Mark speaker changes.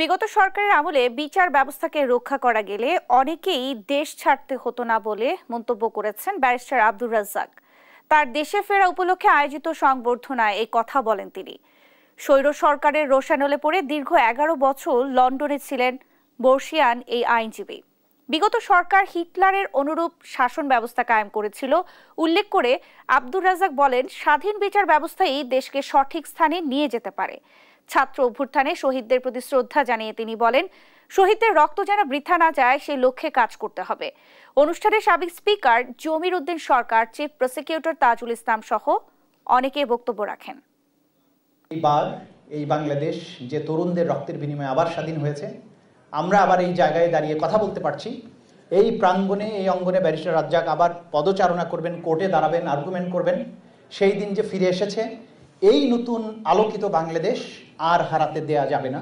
Speaker 1: বিগত সরকারের আমলে বিচার ব্যবস্থাকে রক্ষা করা গেলে অনেকেই দেশ ছাড়তে হতো না বলে মন্তব্য করেছেন ব্যারিস্টার আব্দুর রাজ্জাক। তার দেশে ফেরা উপলক্ষে আয়োজিত সংবর্ধনায় এই কথা বলেন তিনি। স্বৈর সরকারের রোষানলে পড়ে দীর্ঘ 11 বছর লন্ডনে ছিলেন বর্ষিয়ান এই আইনজীবী। বিগত সরকার হিটলারের অনুরূপ শাসন ব্যবস্থা কায়েম করেছিল উল্লেখ করে আব্দুর রাজ্জাক বলেন, স্বাধীন বিচার ব্যবস্থাই দেশকে সঠিক স্থানে নিয়ে যেতে পারে। ছাত্র অভ্যুত্থানে শহীদদের প্রতি শ্রদ্ধা জানিয়ে তিনি বলেন, শহীদদের রক্ত যেন বৃথা না যায় সেই লক্ষ্যে কাজ করতে হবে। অনুষ্ঠানে সাবেক স্পিকার জমির উদ্দিন সরকার, চিফ প্রসিকিউটর তাজুল ইসলাম সহ অনেকে বক্তব্য রাখেন।
Speaker 2: এইবার এই বাংলাদেশ যে তরুণদের রক্তের বিনিময়ে আবার স্বাধীন হয়েছে, আমরা আবার এই জায়গায় দাঁড়িয়ে কথা বলতে পারছি। এই প্রাঙ্গণে, এই অঙ্গনে ব্যারিস্টার রাজ্জাক আবার পদচারণা করবেন, কোর্টে দাঁড়াবেন, আর্গুমেন্ট করবেন। সেই দিন যে ফিরে এসেছে, এই নতুন আলোকিত বাংলাদেশ আর হারাতে দেয়া যাবে না।